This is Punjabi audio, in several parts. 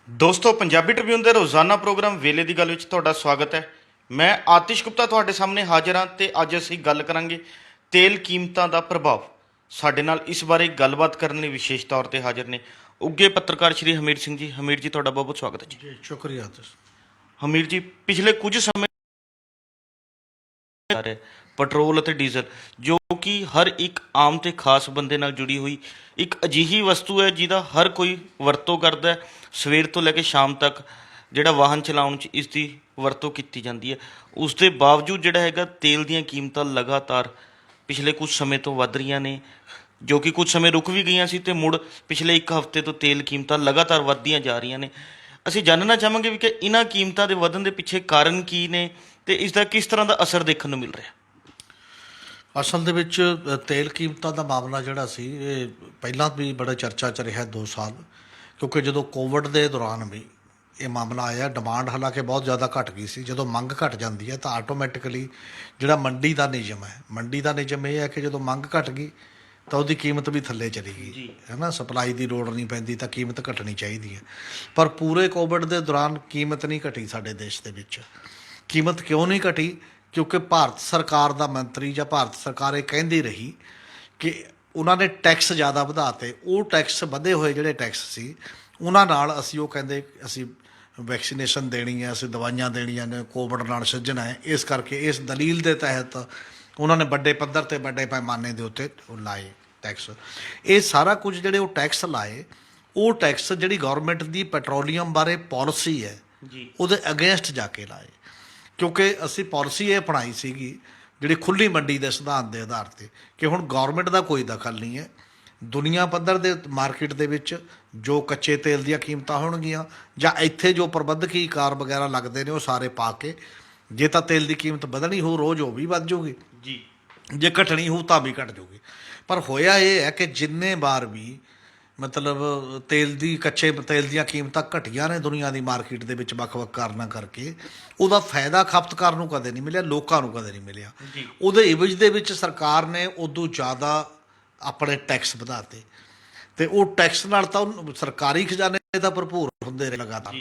ਦੋਸਤੋ ਪੰਜਾਬੀ ਟ੍ਰਿਬਿਊਨ ਦੇ ਰੋਜ਼ਾਨਾ ਪ੍ਰੋਗਰਾਮ ਵੇਲੇ ਦੀ ਗੱਲ ਵਿੱਚ ਤੁਹਾਡਾ ਸਵਾਗਤ ਹੈ। ਮੈਂ ਆਤਿਸ਼ ਗੁਪਤਾ ਤੁਹਾਡੇ ਸਾਹਮਣੇ ਹਾਜ਼ਰ ਹਾਂ ਤੇ ਅੱਜ ਅਸੀਂ ਗੱਲ ਕਰਾਂਗੇ ਤੇਲ ਕੀਮਤਾਂ ਦਾ ਪ੍ਰਭਾਵ। ਸਾਡੇ ਨਾਲ ਇਸ ਬਾਰੇ ਗੱਲਬਾਤ ਕਰਨ ਲਈ ਵਿਸ਼ੇਸ਼ ਤੌਰ ਤੇ ਹਾਜ਼ਰ ਨੇ ਉੱਘੇ ਪੱਤਰਕਾਰ ਸ਼੍ਰੀ ਹਮੀਰ ਸਿੰਘ ਜੀ। ਹਮੀਰ ਜੀ, ਤੁਹਾਡਾ ਬਹੁਤ ਬਹੁਤ ਸਵਾਗਤ ਹੈ ਜੀ। ਜੀ ਸ਼ੁਕਰੀਆ ਤੁਸੀਂ। ਹਮੀਰ ਜੀ, ਪਿਛਲੇ ਕੁਝ ਸਮੇਂ ਆ ਰਿਹਾ ਪੈਟਰੋਲ ਅਤੇ ਡੀਜ਼ਲ, ਜੋ ਕਿ ਹਰ ਇੱਕ ਆਮ ਤੇ ਖਾਸ ਬੰਦੇ ਨਾਲ ਜੁੜੀ ਹੋਈ ਇੱਕ ਅਜਿਹੀ ਵਸਤੂ ਹੈ ਜਿਹਦਾ ਹਰ ਕੋਈ ਵਰਤੋਂ ਕਰਦਾ ਹੈ। ਸਵੇਰ ਤੋਂ ਲੈ ਕੇ ਸ਼ਾਮ ਤੱਕ ਜਿਹੜਾ ਵਾਹਨ ਚਲਾਉਣ 'ਚ ਇਸ ਦੀ ਵਰਤੋਂ ਕੀਤੀ ਜਾਂਦੀ ਹੈ। ਉਸ ਦੇ ਬਾਵਜੂਦ ਜਿਹੜਾ ਹੈਗਾ ਤੇਲ ਦੀਆਂ ਕੀਮਤਾਂ ਲਗਾਤਾਰ ਪਿਛਲੇ ਕੁਝ ਸਮੇਂ ਤੋਂ ਵੱਧ ਰਹੀਆਂ ਨੇ, ਜੋ ਕਿ ਕੁਝ ਸਮੇਂ ਰੁਕ ਵੀ ਗਈਆਂ ਸੀ ਤੇ ਮੁੜ ਪਿਛਲੇ ਇੱਕ ਹਫ਼ਤੇ ਤੋਂ ਤੇਲ ਕੀਮਤਾਂ ਲਗਾਤਾਰ ਵੱਧਦੀਆਂ ਜਾ ਰਹੀਆਂ ਨੇ। ਅਸੀਂ ਜਾਣਨਾ ਚਾਹਾਂਗੇ ਵੀ ਕਿ ਇਹਨਾਂ ਕੀਮਤਾਂ ਦੇ ਵਧਣ ਦੇ ਪਿੱਛੇ ਕਾਰਨ ਕੀ ਨੇ ਤੇ ਇਸ ਦਾ ਕਿਸ ਤਰ੍ਹਾਂ ਦਾ ਅਸਰ ਦੇਖਣ ਨੂੰ ਮਿਲ ਰਿਹਾ। ਅਸਲ ਦੇ ਵਿੱਚ ਤੇਲ ਕੀਮਤਾਂ ਦਾ ਮਾਮਲਾ ਜਿਹੜਾ ਸੀ, ਇਹ ਪਹਿਲਾਂ ਵੀ ਬੜਾ ਚਰਚਾ 'ਚ ਰਿਹਾ 2 ਸਾਲ, ਕਿਉਂਕਿ ਜਦੋਂ ਕੋਵਿਡ ਦੇ ਦੌਰਾਨ ਵੀ ਇਹ ਮਾਮਲਾ ਆਇਆ। ਡਿਮਾਂਡ ਹਾਲਾਂਕਿ ਬਹੁਤ ਜ਼ਿਆਦਾ ਘਟ ਗਈ ਸੀ। ਜਦੋਂ ਮੰਗ ਘਟ ਜਾਂਦੀ ਹੈ ਤਾਂ ਆਟੋਮੈਟਿਕਲੀ ਜਿਹੜਾ ਮੰਡੀ ਦਾ ਨਿਯਮ ਇਹ ਹੈ ਕਿ ਜਦੋਂ ਮੰਗ ਘਟ ਗਈ ਤਾਂ ਉਹਦੀ ਕੀਮਤ ਵੀ ਥੱਲੇ ਚਲੀ ਗਈ, ਹੈ ਨਾ। ਸਪਲਾਈ ਦੀ ਲੋੜ ਨਹੀਂ ਪੈਂਦੀ ਤਾਂ ਕੀਮਤ ਘਟਣੀ ਚਾਹੀਦੀ ਹੈ। ਪਰ ਪੂਰੇ ਕੋਵਿਡ ਦੇ ਦੌਰਾਨ ਕੀਮਤ ਨਹੀਂ ਘਟੀ ਸਾਡੇ ਦੇਸ਼ ਦੇ ਵਿੱਚ। ਕੀਮਤ ਕਿਉਂ ਨਹੀਂ ਘਟੀ? ਕਿਉਂਕਿ ਭਾਰਤ ਸਰਕਾਰ ਦਾ ਮੰਤਰੀ ਜਾਂ ਭਾਰਤ ਸਰਕਾਰ ਇਹ ਕਹਿੰਦੀ ਰਹੀ ਕਿ ਉਹਨਾਂ ਨੇ ਟੈਕਸ ਜ਼ਿਆਦਾ ਵਧਾਤੇ। ਉਹ ਟੈਕਸ ਵਧੇ ਹੋਏ ਜਿਹੜੇ ਟੈਕਸ ਸੀ ਉਹਨਾਂ ਨਾਲ ਅਸੀਂ, ਉਹ ਕਹਿੰਦੇ ਅਸੀਂ ਵੈਕਸੀਨੇਸ਼ਨ ਦੇਣੀ ਹੈ, ਅਸੀਂ ਦਵਾਈਆਂ ਦੇਣੀਆਂ ਨੇ, ਕੋਵਿਡ ਨਾਲ ਸਿੱਝਣਾ ਹੈ। ਇਸ ਕਰਕੇ ਇਸ ਦਲੀਲ ਦੇ ਤਹਿਤ ਉਹਨਾਂ ਨੇ ਵੱਡੇ ਪੱਧਰ 'ਤੇ ਵੱਡੇ ਪੈਮਾਨੇ ਦੇ ਉੱਤੇ ਉਹ ਲਾਏ ਟੈਕਸ। ਇਹ ਸਾਰਾ ਕੁਝ ਜਿਹੜੇ ਉਹ ਟੈਕਸ ਲਾਏ, ਉਹ ਟੈਕਸ ਜਿਹੜੀ ਗੌਰਮੈਂਟ ਦੀ ਪੈਟਰੋਲੀਅਮ ਬਾਰੇ ਪੋਲਿਸੀ ਹੈ ਉਹਦੇ ਅਗੇਂਸਟ ਜਾ ਕੇ ਲਾਏ। ਕਿਉਂਕਿ ਅਸੀਂ ਪੋਲਿਸੀ ਇਹ ਅਪਣਾਈ ਸੀਗੀ ਜਿਹੜੀ ਖੁੱਲ੍ਹੀ ਮੰਡੀ ਦੇ ਸਿਧਾਂਤ ਦੇ ਆਧਾਰ 'ਤੇ, ਕਿ ਹੁਣ ਗੌਰਮੈਂਟ ਦਾ ਕੋਈ ਦਖਲ ਨਹੀਂ ਹੈ। ਦੁਨੀਆ ਪੱਧਰ ਦੇ ਮਾਰਕੀਟ ਦੇ ਵਿੱਚ ਜੋ ਕੱਚੇ ਤੇਲ ਦੀਆਂ ਕੀਮਤਾਂ ਹੋਣਗੀਆਂ ਜਾਂ ਇੱਥੇ ਜੋ ਪ੍ਰਬੰਧਕੀ ਕਾਰ ਵਗੈਰਾ ਲੱਗਦੇ ਨੇ, ਉਹ ਸਾਰੇ ਪਾ ਕੇ ਜੇ ਤਾਂ ਤੇਲ ਦੀ ਕੀਮਤ ਵਧਣੀ ਹੋ ਰੋਜ਼ ਉਹ ਵੀ ਵੱਧ ਜਾਊਗੀ ਜੀ, ਜੇ ਘਟਣੀ ਹੋ ਤਾਂ ਵੀ ਘਟ ਜਾਊਗੀ। ਪਰ ਹੋਇਆ ਇਹ ਹੈ ਕਿ ਜਿੰਨੇ ਵਾਰ ਵੀ ਮਤਲਬ ਕੱਚੇ ਤੇਲ ਦੀਆਂ ਕੀਮਤਾਂ ਘਟੀਆਂ ਨੇ ਦੁਨੀਆ ਦੀ ਮਾਰਕੀਟ ਦੇ ਵਿੱਚ ਵੱਖ-ਵੱਖ ਕਾਰਨਾਂ ਕਰਕੇ, ਉਹਦਾ ਫਾਇਦਾ ਖਪਤਕਾਰ ਨੂੰ ਕਦੇ ਨਹੀਂ ਮਿਲਿਆ, ਲੋਕਾਂ ਨੂੰ ਕਦੇ ਨਹੀਂ ਮਿਲਿਆ। ਉਹਦੇ ਇਵਜ਼ ਦੇ ਵਿੱਚ ਸਰਕਾਰ ਨੇ ਉਦੋਂ ਜ਼ਿਆਦਾ ਆਪਣੇ ਟੈਕਸ ਵਧਾਤੇ ਅਤੇ ਉਹ ਟੈਕਸ ਨਾਲ ਤਾਂ ਸਰਕਾਰੀ ਖਜ਼ਾਨੇ ਤਾਂ ਭਰਪੂਰ ਹੁੰਦੇ ਰਹੇ ਲਗਾਤਾਰ,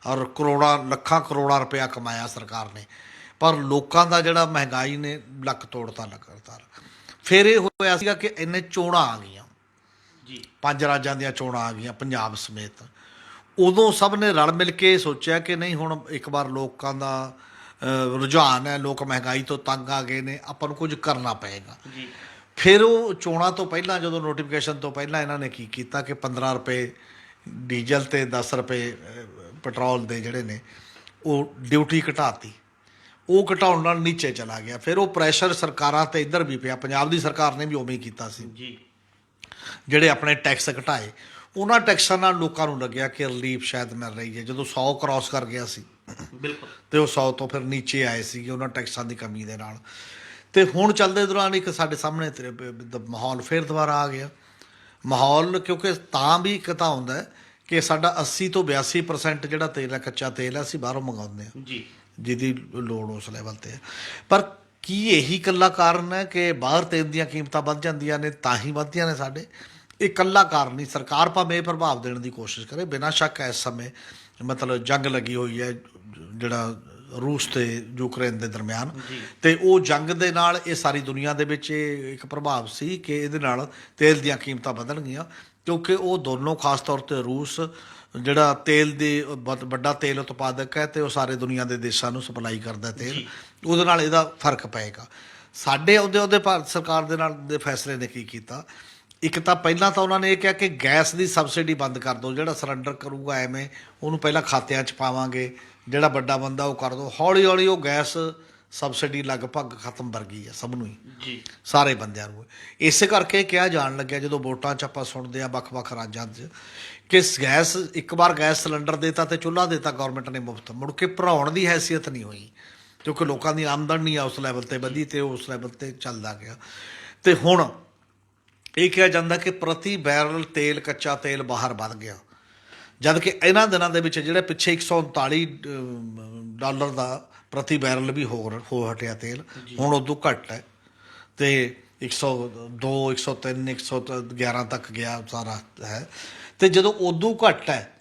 ਔਰ ਲੱਖਾਂ ਕਰੋੜਾਂ ਰੁਪਇਆ ਕਮਾਇਆ ਸਰਕਾਰ ਨੇ। ਪਰ ਲੋਕਾਂ ਦਾ ਜਿਹੜਾ ਮਹਿੰਗਾਈ ਨੇ ਲੱਕ ਤੋੜਤਾ ਲਗਾਤਾਰ। ਫਿਰ ਇਹ ਹੋਇਆ ਸੀਗਾ ਕਿ ਇੰਨੇ ਚੋਣਾਂ ਆ ਗਈਆਂ, 5 ਰਾਜਾਂ ਦੀਆਂ ਚੋਣਾਂ ਆ ਗਈਆਂ ਪੰਜਾਬ ਸਮੇਤ। ਉਦੋਂ ਸਭ ਨੇ ਰਲ ਮਿਲ ਕੇ ਸੋਚਿਆ ਕਿ ਨਹੀਂ, ਹੁਣ ਇੱਕ ਵਾਰ ਲੋਕਾਂ ਦਾ ਰੁਝਾਨ ਹੈ, ਲੋਕ ਮਹਿੰਗਾਈ ਤੋਂ ਤੰਗ ਆ ਗਏ ਨੇ, ਆਪਾਂ ਨੂੰ ਕੁਝ ਕਰਨਾ ਪਏਗਾ। ਫਿਰ ਉਹ ਚੋਣਾਂ ਤੋਂ ਪਹਿਲਾਂ, ਜਦੋਂ ਨੋਟੀਫਿਕੇਸ਼ਨ ਤੋਂ ਪਹਿਲਾਂ, ਇਹਨਾਂ ਨੇ ਕੀ ਕੀਤਾ ਕਿ 15 ਰੁਪਏ ਡੀਜ਼ਲ ਅਤੇ 10 ਰੁਪਏ ਪੈਟਰੋਲ ਦੇ ਜਿਹੜੇ ਨੇ ਉਹ ਡਿਊਟੀ ਘਟਾਤੀ। ਉਹ ਘਟਾਉਣ ਨਾਲ ਨੀਚੇ ਚਲਾ ਗਿਆ। ਫਿਰ ਉਹ ਪ੍ਰੈਸ਼ਰ ਸਰਕਾਰਾਂ 'ਤੇ ਇੱਧਰ ਵੀ ਪਿਆ। ਪੰਜਾਬ ਦੀ ਸਰਕਾਰ ਨੇ ਵੀ ਉਵੇਂ ਹੀ ਕੀਤਾ ਸੀ। ਜਿਹੜੇ ਆਪਣੇ ਟੈਕਸ ਘਟਾਏ, ਉਹਨਾਂ ਟੈਕਸਾਂ ਨਾਲ ਲੋਕਾਂ ਨੂੰ ਲੱਗਿਆ ਕਿ ਰਿਲੀਫ ਸ਼ਾਇਦ ਮਿਲ ਰਹੀ ਹੈ। ਜਦੋਂ 100 ਕ੍ਰਾਸ ਕਰ ਗਿਆ ਸੀ ਅਤੇ ਉਹ 100 ਤੋਂ ਫਿਰ ਨੀਚੇ ਆਏ ਸੀਗੇ ਉਹਨਾਂ ਟੈਕਸਾਂ ਦੀ ਕਮੀ ਦੇ ਨਾਲ। ਅਤੇ ਹੁਣ ਚੱਲਦੇ ਦੌਰਾਨ ਇੱਕ ਸਾਡੇ ਸਾਹਮਣੇ ਮਾਹੌਲ ਫਿਰ ਦੁਬਾਰਾ ਆ ਗਿਆ। ਮਾਹੌਲ ਕਿਉਂਕਿ ਤਾਂ ਵੀ ਇੱਕ ਤਾਂ ਹੁੰਦਾ ਕਿ ਸਾਡਾ 80 ਤੋਂ 82% ਜਿਹੜਾ ਤੇਲ ਹੈ, ਕੱਚਾ ਤੇਲ ਹੈ, ਅਸੀਂ ਬਾਹਰੋਂ ਮੰਗਵਾਉਂਦੇ ਹਾਂ ਜਿਹਦੀ ਲੋੜ ਉਸ ਲੈਵਲ 'ਤੇ ਹੈ। ਪਰ ਕੀ ਇਹੀ ਇਕੱਲਾ ਕਾਰਨ ਹੈ ਕਿ ਬਾਹਰ ਤੇਲ ਦੀਆਂ ਕੀਮਤਾਂ ਵੱਧ ਜਾਂਦੀਆਂ ਨੇ ਤਾਂ ਹੀ ਵੱਧਦੀਆਂ ਨੇ ਸਾਡੇ? ਇਹ ਇਕੱਲਾ ਕਾਰਨ ਨਹੀਂ। ਸਰਕਾਰ ਭਾਵੇਂ ਇਹ ਪ੍ਰਭਾਵ ਦੇਣ ਦੀ ਕੋਸ਼ਿਸ਼ ਕਰੇ, ਬਿਨਾਂ ਸ਼ੱਕ ਇਸ ਸਮੇਂ ਮਤਲਬ ਜੰਗ ਲੱਗੀ ਹੋਈ ਹੈ ਜਿਹੜਾ ਰੂਸ ਅਤੇ ਯੂਕਰੇਨ ਦੇ ਦਰਮਿਆਨ, ਅਤੇ ਉਹ ਜੰਗ ਦੇ ਨਾਲ ਇਹ ਸਾਰੀ ਦੁਨੀਆ ਦੇ ਵਿੱਚ ਇਹ ਇੱਕ ਪ੍ਰਭਾਵ ਸੀ ਕਿ ਇਹਦੇ ਨਾਲ ਤੇਲ ਦੀਆਂ ਕੀਮਤਾਂ ਵਧਣਗੀਆਂ। ਕਿਉਂਕਿ ਉਹ ਦੋਨੋਂ ਖਾਸ ਤੌਰ ਤੇ ਰੂਸ ਜਿਹੜਾ ਤੇਲ ਦੀ ਵੱਡਾ ਤੇਲ ਉਤਪਾਦਕ ਹੈ ਅਤੇ ਉਹ ਸਾਰੇ ਦੁਨੀਆ ਦੇ ਦੇਸ਼ਾਂ ਨੂੰ ਸਪਲਾਈ ਕਰਦਾ ਤੇਲ, ਉਹਦੇ ਨਾਲ ਇਹਦਾ ਫਰਕ ਪਏਗਾ। ਸਾਡੇ ਉਹਦੇ ਭਾਰਤ ਸਰਕਾਰ ਦੇ ਨਾਲ ਦੇ ਫੈਸਲੇ ਨੇ ਕੀ ਕੀਤਾ? ਇੱਕ ਤਾਂ ਪਹਿਲਾਂ ਤਾਂ ਉਹਨਾਂ ਨੇ ਇਹ ਕਿਹਾ ਕਿ ਗੈਸ ਦੀ ਸਬਸਿਡੀ ਬੰਦ ਕਰ ਦਿਓ। ਜਿਹੜਾ ਸਿਲੰਡਰ ਕਰੂਗਾ ਐਵੇਂ, ਉਹਨੂੰ ਪਹਿਲਾਂ ਖਾਤਿਆਂ 'ਚ ਪਾਵਾਂਗੇ, ਜਿਹੜਾ ਵੱਡਾ ਬੰਦਾ ਉਹ ਕਰ ਦਿਓ। ਹੌਲੀ ਹੌਲੀ ਉਹ ਗੈਸ ਸਬਸਿਡੀ ਲਗਭਗ ਖਤਮ ਕਰ ਗਈ ਹੈ ਸਭ ਨੂੰ ਹੀ, ਸਾਰੇ ਬੰਦਿਆਂ ਨੂੰ। ਇਸੇ ਕਰਕੇ ਕਿਹਾ ਜਾਣ ਲੱਗਿਆ, ਜਦੋਂ ਵੋਟਾਂ 'ਚ ਆਪਾਂ ਸੁਣਦੇ ਹਾਂ ਵੱਖ-ਵੱਖ ਰਾਜਾਂ 'ਚ, ਕਿ ਗੈਸ ਇੱਕ ਵਾਰ ਗੈਸ ਸਿਲੰਡਰ ਦੇਤਾ ਅਤੇ ਚੁੱਲ੍ਹਾ ਦੇਤਾ ਗੌਰਮੈਂਟ ਨੇ ਮੁਫਤ, ਮੁੜ ਕੇ ਭਰਾਉਣ ਦੀ ਹੈਸੀਅਤ ਨਹੀਂ ਹੋਈ ਕਿਉਂਕਿ ਲੋਕਾਂ ਦੀ ਆਮਦਨ ਨਹੀਂ ਆ ਉਸ ਲੈਵਲ 'ਤੇ ਵਧੀ ਅਤੇ ਉਸ ਲੈਵਲ 'ਤੇ ਚੱਲਦਾ ਗਿਆ। ਅਤੇ ਹੁਣ ਇਹ ਕਿਹਾ ਜਾਂਦਾ ਕਿ ਪ੍ਰਤੀ ਬੈਰਲ ਤੇਲ, ਕੱਚਾ ਤੇਲ ਬਾਹਰ ਵੱਧ ਗਿਆ, ਜਦ ਕਿ ਇਹਨਾਂ ਦਿਨਾਂ ਦੇ ਵਿੱਚ ਜਿਹੜੇ ਪਿੱਛੇ $139 ਦਾ ਪ੍ਰਤੀ ਬੈਰਲ ਵੀ ਹੋ ਹਟਿਆ ਤੇਲ, ਹੁਣ ਉਦੋਂ ਘੱਟ ਹੈ ਅਤੇ 102, 103, 111 ਤੱਕ ਗਿਆ ਸਾਰਾ ਹੈ। ਅਤੇ ਜਦੋਂ ਉਦੋਂ ਘੱਟ ਹੈ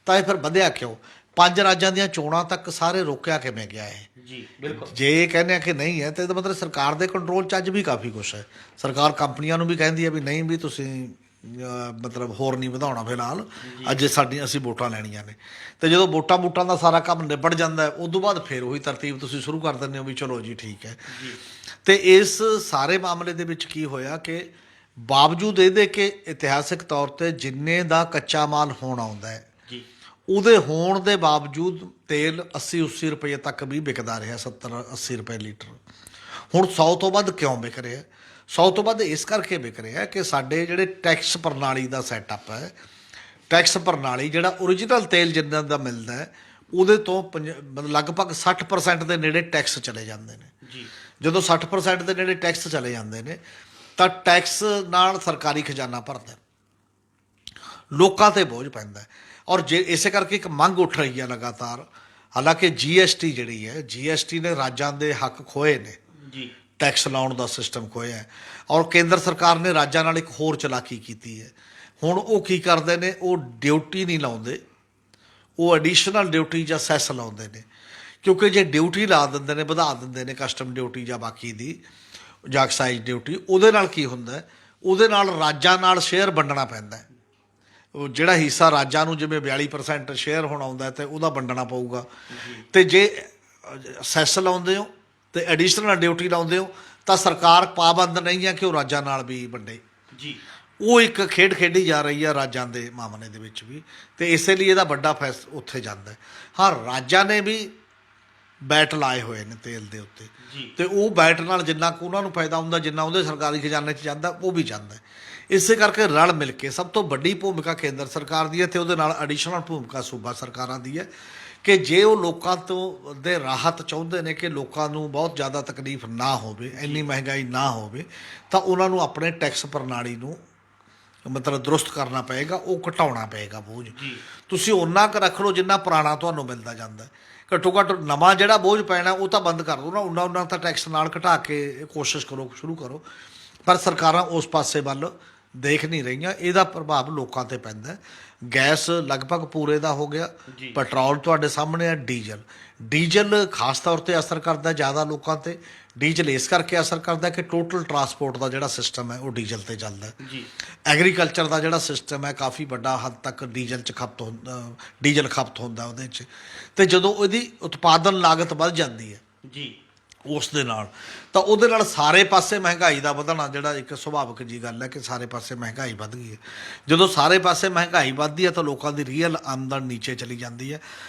ਤਾਂ ਇਹ ਫਿਰ ਵਧਿਆ ਕਿਉਂ? 5 ਰਾਜਾਂ ਦੀਆਂ ਚੋਣਾਂ ਤੱਕ ਸਾਰੇ ਰੋਕਿਆ ਕਿਵੇਂ ਗਿਆ ਇਹ? ਜੀ ਬਿਲਕੁਲ। ਜੇ ਇਹ ਕਹਿੰਦੇ ਆ ਕਿ ਨਹੀਂ ਹੈ, ਤੇ ਇਹਦਾ ਮਤਲਬ ਸਰਕਾਰ ਦੇ ਕੰਟਰੋਲ 'ਚ ਅੱਜ ਵੀ ਕਾਫੀ ਕੁਛ ਹੈ। ਸਰਕਾਰ ਕੰਪਨੀਆਂ ਨੂੰ ਵੀ ਕਹਿੰਦੀ ਹੈ ਵੀ ਨਹੀਂ, ਵੀ ਤੁਸੀਂ ਮਤਲਬ ਹੋਰ ਨਹੀਂ ਵਧਾਉਣਾ ਫਿਲਹਾਲ, ਅੱਜ ਅਸੀਂ ਵੋਟਾਂ ਲੈਣੀਆਂ ਨੇ। ਤੇ ਜਦੋਂ ਵੋਟਾਂ ਦਾ ਸਾਰਾ ਕੰਮ ਨਿਬੜ ਜਾਂਦਾ ਹੈ, ਉਦੋਂ ਬਾਅਦ ਫਿਰ ਉਹੀ ਤਰਤੀਬ ਤੁਸੀਂ ਸ਼ੁਰੂ ਕਰ ਦਿੰਦੇ ਹੋ ਵੀ ਚਲੋ ਜੀ ਠੀਕ ਹੈ। ਤੇ ਇਸ ਸਾਰੇ ਮਾਮਲੇ ਦੇ ਵਿੱਚ ਕੀ ਹੋਇਆ ਕਿ ਬਾਵਜੂਦ ਇਹਦੇ ਕਿ ਇਤਿਹਾਸਿਕ ਤੌਰ ਤੇ ਜਿੰਨੇ ਦਾ ਕੱਚਾ ਮਾਲ ਹੋਣ ਆਉਂਦਾ ਹੈ, ਉਹਦੇ ਹੋਣ ਦੇ ਬਾਵਜੂਦ ਤੇਲ 80-80 ਰੁਪਏ ਤੱਕ ਵੀ ਵਿਕਦਾ ਰਿਹਾ, 70-80 ਰੁਪਏ ਲੀਟਰ। ਹੁਣ 100 ਤੋਂ ਵੱਧ ਕਿਉਂ ਵਿਕ ਰਿਹਾ? 100 ਤੋਂ ਵੱਧ ਇਸ ਕਰਕੇ ਵਿਕ ਰਿਹਾ ਕਿ ਸਾਡੇ ਜਿਹੜੇ ਟੈਕਸ ਪ੍ਰਣਾਲੀ ਦਾ ਸੈਟਅਪ ਹੈ, ਟੈਕਸ ਪ੍ਰਣਾਲੀ ਜਿਹੜਾ ਓਰੀਜਨਲ ਤੇਲ ਜਿੰਨਾ ਦਾ ਮਿਲਦਾ ਹੈ, ਉਹਦੇ ਤੋਂ ਮਤਲਬ ਲਗਭਗ 60% ਦੇ ਨੇੜੇ ਟੈਕਸ ਚਲੇ ਜਾਂਦੇ ਨੇ। ਜਦੋਂ 60% ਦੇ ਨੇੜੇ ਟੈਕਸ ਚਲੇ ਜਾਂਦੇ ਨੇ ਤਾਂ ਟੈਕਸ ਨਾਲ ਸਰਕਾਰੀ ਖਜ਼ਾਨਾ ਭਰਦਾ, ਲੋਕਾਂ ਤੇ ਬੋਝ ਪੈਂਦਾ। ਔਰ ਜੇ ਇਸੇ ਕਰਕੇ ਇੱਕ ਮੰਗ ਉੱਠ ਰਹੀ ਹੈ ਲਗਾਤਾਰ, ਹਾਲਾਂਕਿ GST ਜਿਹੜੀ ਹੈ, GST ਨੇ ਰਾਜਾਂ ਦੇ ਹੱਕ ਖੋਏ ਨੇ, ਟੈਕਸ ਲਾਉਣ ਦਾ ਸਿਸਟਮ ਖੋਇਆ ਹੈ। ਔਰ ਕੇਂਦਰ ਸਰਕਾਰ ਨੇ ਰਾਜਾਂ ਨਾਲ ਇੱਕ ਹੋਰ ਚਲਾਕੀ ਕੀਤੀ ਹੈ। ਹੁਣ ਉਹ ਕੀ ਕਰਦੇ ਨੇ, ਉਹ ਡਿਊਟੀ ਨਹੀਂ ਲਾਉਂਦੇ, ਉਹ ਐਡੀਸ਼ਨਲ ਡਿਊਟੀ ਜਾਂ ਸੈਸ ਲਾਉਂਦੇ ਨੇ। ਕਿਉਂਕਿ ਜੇ ਡਿਊਟੀ ਲਾ ਦਿੰਦੇ ਨੇ, ਵਧਾ ਦਿੰਦੇ ਨੇ ਕਸਟਮ ਡਿਊਟੀ ਜਾਂ ਬਾਕੀ ਦੀ ਜਾਂ ਐਕਸਾਈਜ਼ ਡਿਊਟੀ, ਉਹਦੇ ਨਾਲ ਕੀ ਹੁੰਦਾ, ਉਹਦੇ ਨਾਲ ਰਾਜਾਂ ਨਾਲ ਸ਼ੇਅਰ ਵੰਡਣਾ ਪੈਂਦਾ। ਉਹ ਜਿਹੜਾ ਹਿੱਸਾ ਰਾਜਾਂ ਨੂੰ ਜਿਵੇਂ 42% ਸ਼ੇਅਰ ਹੁਣ ਆਉਂਦਾ ਤੇ ਉਹਦਾ ਵੰਡਣਾ ਪਊਗਾ। ਤੇ ਜੇ ਸੈਸ ਲਾਉਂਦੇ ਹੋ ਤੇ ਐਡੀਸ਼ਨਲ ਡਿਊਟੀ ਲਾਉਂਦੇ ਹੋ ਤਾਂ ਸਰਕਾਰ ਪਾਬੰਦ ਨਹੀਂ ਹੈ ਕਿ ਉਹ ਰਾਜਾਂ ਨਾਲ ਵੀ ਵੰਡੇ। ਉਹ ਇੱਕ ਖੇਡ ਖੇਡੀ ਜਾ ਰਹੀ ਹੈ ਰਾਜਾਂ ਦੇ ਮਾਮਲੇ ਦੇ ਵਿੱਚ ਵੀ, ਤੇ ਇਸੇ ਲਈ ਇਹਦਾ ਵੱਡਾ ਉੱਥੇ ਜਾਂਦਾ। ਹਾਂ, ਰਾਜਾਂ ਨੇ ਵੀ ਬੈਟ ਲਾਏ ਹੋਏ ਨੇ ਤੇਲ ਦੇ ਉੱਤੇ, ਤੇ ਉਹ ਬੈਟ ਨਾਲ ਜਿੰਨਾ ਕੁ ਉਹਨਾਂ ਨੂੰ ਫਾਇਦਾ ਹੁੰਦਾ, ਜਿੰਨਾ ਉਹਦੇ ਸਰਕਾਰੀ ਖਜ਼ਾਨੇ 'ਚ ਜਾਂਦਾ, ਉਹ ਵੀ ਜਾਂਦਾ। ਇਸੇ ਕਰਕੇ ਰਲ ਮਿਲ ਕੇ ਸਭ ਤੋਂ ਵੱਡੀ ਭੂਮਿਕਾ ਕੇਂਦਰ ਸਰਕਾਰ ਦੀ ਹੈ ਅਤੇ ਉਹਦੇ ਨਾਲ ਐਡੀਸ਼ਨਲ ਭੂਮਿਕਾ ਸੂਬਾ ਸਰਕਾਰਾਂ ਦੀ ਹੈ ਕਿ ਜੇ ਉਹ ਲੋਕਾਂ ਤੋਂ ਦੇ ਰਾਹਤ ਚਾਹੁੰਦੇ ਨੇ ਕਿ ਲੋਕਾਂ ਨੂੰ ਬਹੁਤ ਜ਼ਿਆਦਾ ਤਕਲੀਫ ਨਾ ਹੋਵੇ, ਇੰਨੀ ਮਹਿੰਗਾਈ ਨਾ ਹੋਵੇ, ਤਾਂ ਉਹਨਾਂ ਨੂੰ ਆਪਣੇ ਟੈਕਸ ਪ੍ਰਣਾਲੀ ਨੂੰ ਮਤਲਬ ਦਰੁਸਤ ਕਰਨਾ ਪਏਗਾ, ਉਹ ਘਟਾਉਣਾ ਪਏਗਾ ਬੋਝ। ਤੁਸੀਂ ਓਨਾ ਕੁ ਰੱਖ ਲਓ ਜਿੰਨਾ ਪੁਰਾਣਾ ਤੁਹਾਨੂੰ ਮਿਲਦਾ ਜਾਂਦਾ। ਘੱਟੋ ਘੱਟ ਨਵਾਂ ਜਿਹੜਾ ਬੋਝ ਪੈਣਾ ਉਹ ਤਾਂ ਬੰਦ ਕਰ ਦਿਓ ਨਾ, ਉਹਨਾਂ ਤਾਂ ਟੈਕਸ ਨਾਲ ਘਟਾ ਕੇ ਕੋਸ਼ਿਸ਼ ਕਰੋ, ਸ਼ੁਰੂ ਕਰੋ। ਪਰ ਸਰਕਾਰਾਂ ਉਸ ਪਾਸੇ ਵੱਲ ਦੇਖ ਨਹੀਂ ਰਹੀਆਂ। ਇਹਦਾ ਪ੍ਰਭਾਵ ਲੋਕਾਂ 'ਤੇ ਪੈਂਦਾ। ਗੈਸ ਲਗਭਗ ਪੂਰੇ ਦਾ ਹੋ ਗਿਆ, ਪੈਟਰੋਲ ਤੁਹਾਡੇ ਸਾਹਮਣੇ ਹੈ, ਡੀਜ਼ਲ ਖਾਸ ਤੌਰ 'ਤੇ ਅਸਰ ਕਰਦਾ ਜ਼ਿਆਦਾ ਲੋਕਾਂ 'ਤੇ। ਡੀਜ਼ਲ ਇਸ ਕਰਕੇ ਅਸਰ ਕਰਦਾ ਕਿ ਟੋਟਲ ਟਰਾਂਸਪੋਰਟ ਦਾ ਜਿਹੜਾ ਸਿਸਟਮ ਹੈ ਉਹ ਡੀਜ਼ਲ 'ਤੇ ਚੱਲਦਾ। ਐਗਰੀਕਲਚਰ ਦਾ ਜਿਹੜਾ ਸਿਸਟਮ ਹੈ ਕਾਫੀ ਵੱਡਾ ਹੱਦ ਤੱਕ ਡੀਜ਼ਲ ਖਪਤ ਹੁੰਦਾ ਉਹਦੇ 'ਚ। ਅਤੇ ਜਦੋਂ ਉਹਦੀ ਉਤਪਾਦਨ ਲਾਗਤ ਵੱਧ ਜਾਂਦੀ ਹੈ ਉਸ ਦੇ ਨਾਲ, ਤਾਂ ਉਹਦੇ ਨਾਲ ਸਾਰੇ ਪਾਸੇ ਮਹਿੰਗਾਈ ਦਾ ਵਧਣਾ ਜਿਹੜਾ ਇੱਕ ਸੁਭਾਵਿਕ ਜੀ ਗੱਲ ਹੈ ਕਿ ਸਾਰੇ ਪਾਸੇ ਮਹਿੰਗਾਈ ਵੱਧ ਗਈ ਹੈ। ਜਦੋਂ ਸਾਰੇ ਪਾਸੇ ਮਹਿੰਗਾਈ ਵੱਧਦੀ ਹੈ ਤਾਂ ਲੋਕਾਂ ਦੀ ਰੀਅਲ ਆਮਦਨ ਨੀਚੇ ਚਲੀ ਜਾਂਦੀ ਹੈ।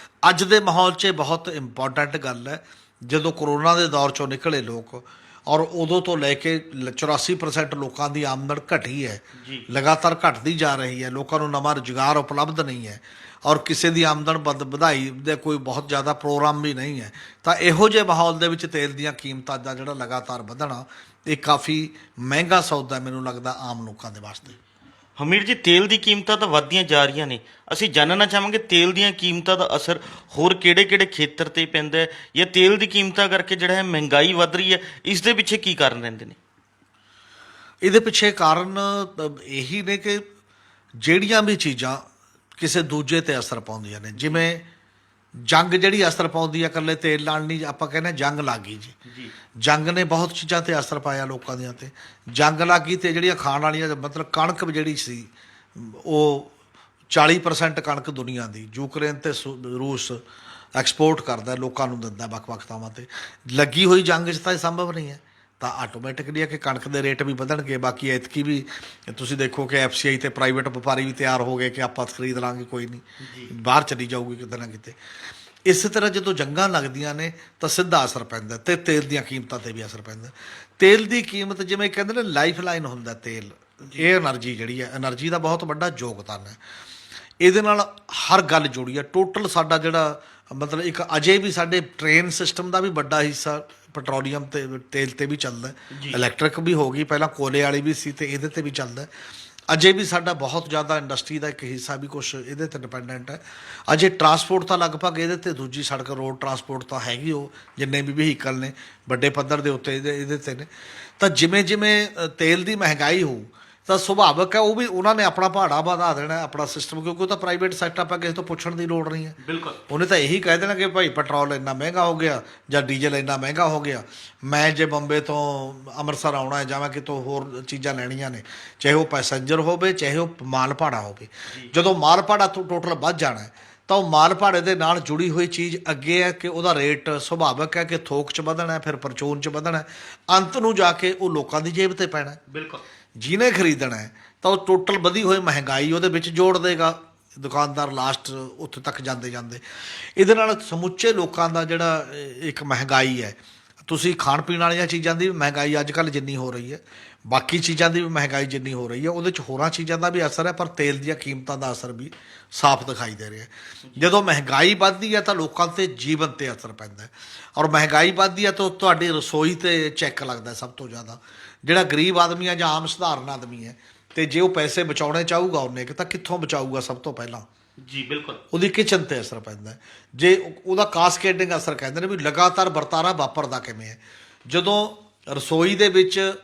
ਅੱਜ ਦੇ ਮਾਹੌਲ 'ਚ ਬਹੁਤ ਇੰਪੋਰਟੈਂਟ ਗੱਲ ਹੈ, ਜਦੋਂ ਕਰੋਨਾ ਦੇ ਦੌਰ 'ਚੋਂ ਨਿਕਲੇ ਲੋਕ, ਔਰ ਉਦੋਂ ਤੋਂ ਲੈ ਕੇ 84% ਲੋਕਾਂ ਦੀ ਆਮਦਨ ਘਟੀ ਹੈ, ਲਗਾਤਾਰ ਘਟਦੀ ਜਾ ਰਹੀ ਹੈ। ਲੋਕਾਂ ਨੂੰ ਨਵਾਂ ਰੁਜ਼ਗਾਰ ਉਪਲਬਧ ਨਹੀਂ ਹੈ ਔਰ ਕਿਸੇ ਦੀ ਆਮਦਨ ਵਧਾਈ ਦਾ ਕੋਈ ਬਹੁਤ ਜ਼ਿਆਦਾ ਪ੍ਰੋਗਰਾਮ ਵੀ ਨਹੀਂ ਹੈ। ਤਾਂ ਇਹੋ ਜਿਹੇ ਮਾਹੌਲ ਦੇ ਵਿੱਚ ਤੇਲ ਦੀਆਂ ਕੀਮਤਾਂ ਦਾ ਜਿਹੜਾ ਲਗਾਤਾਰ ਵਧਣਾ, ਇਹ ਕਾਫੀ ਮਹਿੰਗਾ ਸੌਦਾ ਮੈਨੂੰ ਲੱਗਦਾ ਆਮ ਲੋਕਾਂ ਦੇ ਵਾਸਤੇ। ਹਮੀਰ ਜੀ, ਤੇਲ ਦੀ ਕੀਮਤਾਂ ਤਾਂ ਵੱਧਦੀਆਂ ਜਾ ਰਹੀਆਂ ਨੇ, ਅਸੀਂ ਜਾਣਨਾ ਚਾਹਾਂਗੇ ਤੇਲ ਦੀਆਂ ਕੀਮਤਾਂ ਦਾ ਅਸਰ ਹੋਰ ਕਿਹੜੇ-ਕਿਹੜੇ ਖੇਤਰ 'ਤੇ ਪੈਂਦਾ ਹੈ, ਜਾਂ ਤੇਲ ਦੀ ਕੀਮਤਾਂ ਕਰਕੇ ਜਿਹੜਾ ਹੈ ਮਹਿੰਗਾਈ ਵੱਧ ਰਹੀ ਹੈ, ਇਸ ਦੇ ਪਿੱਛੇ ਕੀ ਕਾਰਨ ਰਹਿੰਦੇ ਨੇ? ਇਹਦੇ ਪਿੱਛੇ ਕਾਰਨ ਇਹੀ ਨੇ ਕਿ ਜਿਹੜੀਆਂ ਵੀ ਚੀਜ਼ਾਂ ਕਿਸੇ ਦੂਜੇ 'ਤੇ ਅਸਰ ਪਾਉਂਦੀਆਂ ਨੇ, ਜਿਵੇਂ ਜੰਗ ਜਿਹੜੀ ਅਸਰ ਪਾਉਂਦੀ ਹੈ ਇਕੱਲੇ ਤੇਲ ਨਾਲ ਨਹੀਂ। ਆਪਾਂ ਕਹਿੰਦੇ ਜੰਗ ਲੱਗ ਗਈ ਜੀ, ਜੰਗ ਨੇ ਬਹੁਤ ਚੀਜ਼ਾਂ 'ਤੇ ਅਸਰ ਪਾਇਆ ਲੋਕਾਂ ਦੀਆਂ 'ਤੇ। ਜੰਗ ਲੱਗ ਗਈ ਅਤੇ ਜਿਹੜੀਆਂ ਖਾਣ ਵਾਲੀਆਂ ਮਤਲਬ ਕਣਕ ਜਿਹੜੀ ਸੀ, ਉਹ 40% ਕਣਕ ਦੁਨੀਆ ਦੀ ਯੂਕਰੇਨ ਅਤੇ ਰੂਸ ਐਕਸਪੋਰਟ ਕਰਦਾ, ਲੋਕਾਂ ਨੂੰ ਦਿੰਦਾ ਵੱਖ-ਵੱਖ ਥਾਵਾਂ 'ਤੇ। ਲੱਗੀ ਹੋਈ ਜੰਗ 'ਚ ਤਾਂ ਇਹ ਸੰਭਵ ਨਹੀਂ ਹੈ, ਤਾਂ ਆਟੋਮੈਟਿਕਲੀ ਹੈ ਕਿ ਕਣਕ ਦੇ ਰੇਟ ਵੀ ਵਧਣਗੇ। ਬਾਕੀ ਐਤਕੀ ਵੀ ਤੁਸੀਂ ਦੇਖੋ ਕਿ FCI ਅਤੇ ਪ੍ਰਾਈਵੇਟ ਵਪਾਰੀ ਵੀ ਤਿਆਰ ਹੋ ਗਏ ਕਿ ਆਪਾਂ ਖਰੀਦ ਲਾਂਗੇ, ਕੋਈ ਨਹੀਂ, ਬਾਹਰ ਚਲੀ ਜਾਊਗੀ ਕਿਤੇ ਨਾ ਕਿਤੇ। ਇਸੇ ਤਰ੍ਹਾਂ ਜਦੋਂ ਜੰਗਾਂ ਲੱਗਦੀਆਂ ਨੇ ਤਾਂ ਸਿੱਧਾ ਅਸਰ ਪੈਂਦਾ ਅਤੇ ਤੇਲ ਦੀਆਂ ਕੀਮਤਾਂ 'ਤੇ ਵੀ ਅਸਰ ਪੈਂਦਾ। ਤੇਲ ਦੀ ਕੀਮਤ ਜਿਵੇਂ ਕਹਿੰਦੇ ਨੇ ਲਾਈਫ ਲਾਈਨ ਹੁੰਦਾ ਤੇਲ, ਇਹ ਐਨਰਜੀ ਜਿਹੜੀ ਹੈ, ਐਨਰਜੀ ਦਾ ਬਹੁਤ ਵੱਡਾ ਯੋਗਦਾਨ ਹੈ। ਇਹਦੇ ਨਾਲ ਹਰ ਗੱਲ ਜੁੜੀ ਹੈ। ਟੋਟਲ ਸਾਡਾ ਜਿਹੜਾ ਮਤਲਬ ਇੱਕ ਅਜੇ ਵੀ ਸਾਡੇ ਟ੍ਰੇਨ ਸਿਸਟਮ ਦਾ ਵੀ ਵੱਡਾ ਹਿੱਸਾ ਪੈਟਰੋਲੀਅਮ ਤੇ ਤੇਲ 'ਤੇ ਵੀ ਚੱਲਦਾ। ਇਲੈਕਟ੍ਰਿਕ ਵੀ ਹੋ ਗਈ, ਪਹਿਲਾਂ ਕੋਲੇ ਵਾਲੀ ਵੀ ਸੀ ਅਤੇ ਇਹਦੇ 'ਤੇ ਵੀ ਚੱਲਦਾ। ਅਜੇ ਵੀ ਸਾਡਾ ਬਹੁਤ ਜ਼ਿਆਦਾ ਇੰਡਸਟਰੀ ਦਾ ਇੱਕ ਹਿੱਸਾ ਵੀ ਕੁਛ ਇਹਦੇ 'ਤੇ ਡਿਪੈਂਡੈਂਟ ਹੈ। ਅਜੇ ਟਰਾਂਸਪੋਰਟ ਤਾਂ ਲਗਭਗ ਇਹਦੇ 'ਤੇ, ਦੂਜੀ ਸੜਕ ਰੋਡ ਟਰਾਂਸਪੋਰਟ ਤਾਂ ਹੈਗੀ, ਉਹ ਜਿੰਨੇ ਵੀ ਵਹੀਕਲ ਨੇ ਵੱਡੇ ਪੱਧਰ ਦੇ ਉੱਤੇ ਇਹਦੇ 'ਤੇ ਨੇ। ਤਾਂ ਜਿਵੇਂ ਜਿਵੇਂ ਤੇਲ ਦੀ ਮਹਿੰਗਾਈ ਹੋਊ ਤਾਂ ਸੁਭਾਵਕ ਹੈ ਉਹ ਵੀ ਉਹਨਾਂ ਨੇ ਆਪਣਾ ਭਾੜਾ ਵਧਾ ਦੇਣਾ, ਆਪਣਾ ਸਿਸਟਮ, ਕਿਉਂਕਿ ਉਹ ਤਾਂ ਪ੍ਰਾਈਵੇਟ ਸੈਕਟਰ ਆਪਾਂ ਕਿਸੇ ਤੋਂ ਪੁੱਛਣ ਦੀ ਲੋੜ ਨਹੀਂ ਹੈ। ਬਿਲਕੁਲ ਉਹਨੇ ਤਾਂ ਇਹੀ ਕਹਿ ਦੇਣਾ ਕਿ ਭਾਈ ਪੈਟਰੋਲ ਇੰਨਾ ਮਹਿੰਗਾ ਹੋ ਗਿਆ ਜਾਂ ਡੀਜ਼ਲ ਇੰਨਾ ਮਹਿੰਗਾ ਹੋ ਗਿਆ, ਮੈਂ ਜੇ ਬੰਬੇ ਤੋਂ ਅੰਮ੍ਰਿਤਸਰ ਆਉਣਾ ਹੈ ਜਾਂ ਮੈਂ ਕਿਤੋਂ ਹੋਰ ਚੀਜ਼ਾਂ ਲੈਣੀਆਂ ਨੇ, ਚਾਹੇ ਉਹ ਪੈਸੇਂਜਰ ਹੋਵੇ ਚਾਹੇ ਉਹ ਮਾਲ ਭਾੜਾ ਹੋਵੇ, ਜਦੋਂ ਮਾਲ ਭਾੜਾ ਤੋਂ ਟੋਟਲ ਵੱਧ ਜਾਣਾ ਹੈ ਤਾਂ ਉਹ ਮਾਲ ਭਾੜੇ ਦੇ ਨਾਲ ਜੁੜੀ ਹੋਈ ਚੀਜ਼ ਅੱਗੇ ਹੈ ਕਿ ਉਹਦਾ ਰੇਟ ਸੁਭਾਵਕ ਹੈ ਕਿ ਥੋਕ 'ਚ ਵਧਣਾ ਹੈ, ਫਿਰ ਪਰਚੂਨ 'ਚ ਵਧਣਾ ਹੈ, ਅੰਤ ਨੂੰ ਜਾ ਕੇ ਉਹ ਲੋਕਾਂ ਦੀ ਜੇਬ 'ਤੇ ਪੈਣਾ ਹੈ। ਬਿਲਕੁਲ ਜਿਹਨੇ ਖਰੀਦਣਾ ਹੈ ਤਾਂ ਉਹ ਟੋਟਲ ਵਧੀ ਹੋਈ ਮਹਿੰਗਾਈ ਉਹਦੇ ਵਿੱਚ ਜੋੜ ਦੇਗਾ, ਦੁਕਾਨਦਾਰ ਲਾਸਟ ਉੱਥੇ ਤੱਕ ਜਾਂਦੇ ਜਾਂਦੇ। ਇਹਦੇ ਨਾਲ ਸਮੁੱਚੇ ਲੋਕਾਂ ਦਾ ਜਿਹੜਾ ਇੱਕ ਮਹਿੰਗਾਈ ਹੈ, ਤੁਸੀਂ ਖਾਣ ਪੀਣ ਵਾਲੀਆਂ ਚੀਜ਼ਾਂ ਦੀ ਵੀ ਮਹਿੰਗਾਈ ਅੱਜ ਕੱਲ੍ਹ ਜਿੰਨੀ ਹੋ ਰਹੀ ਹੈ, ਬਾਕੀ ਚੀਜ਼ਾਂ ਦੀ ਵੀ ਮਹਿੰਗਾਈ ਜਿੰਨੀ ਹੋ ਰਹੀ ਹੈ, ਉਹਦੇ 'ਚ ਹੋਰਾਂ ਚੀਜ਼ਾਂ ਦਾ ਵੀ ਅਸਰ ਹੈ, ਪਰ ਤੇਲ ਦੀਆਂ ਕੀਮਤਾਂ ਦਾ ਅਸਰ ਵੀ ਸਾਫ਼ ਦਿਖਾਈ ਦੇ ਰਿਹਾ। ਜਦੋਂ ਮਹਿੰਗਾਈ ਵੱਧਦੀ ਹੈ ਤਾਂ ਲੋਕਾਂ 'ਤੇ ਜੀਵਨ 'ਤੇ ਅਸਰ ਪੈਂਦਾ ਹੈ, ਔਰ ਮਹਿੰਗਾਈ ਵੱਧਦੀ ਹੈ ਤਾਂ ਤੁਹਾਡੀ ਰਸੋਈ 'ਤੇ ਚੈੱਕ ਲੱਗਦਾ ਸਭ ਤੋਂ ਜ਼ਿਆਦਾ। ਜਿਹੜਾ ਗਰੀਬ ਆਦਮੀ ਹੈ ਜਾਂ ਆਮ ਸਧਾਰਨ ਆਦਮੀ ਹੈ, ਤੇ ਜੇ ਉਹ ਪੈਸੇ ਬਚਾਉਣੇ ਚਾਹੂਗਾ ਉਹਨੇ ਕਿ ਤਾਂ ਕਿੱਥੋਂ ਬਚਾਊਗਾ? ਸਭ ਤੋਂ ਪਹਿਲਾਂ ਜੀ ਬਿਲਕੁਲ ਉਹਦੀ ਕਿਚਨ 'ਤੇ ਅਸਰ ਪੈਂਦਾ ਹੈ। ਜੇ ਉਹਦਾ ਕਾਸਕੇਡਿੰਗ ਅਸਰ ਕਹਿੰਦੇ ਨੇ ਵੀ ਲਗਾਤਾਰ ਵਰਤਾਰਾ ਵਾਪਰਦਾ ਕਿਵੇਂ ਹੈ। ਜਦੋਂ ਰਸੋਈ ਦੇ ਵਿੱਚ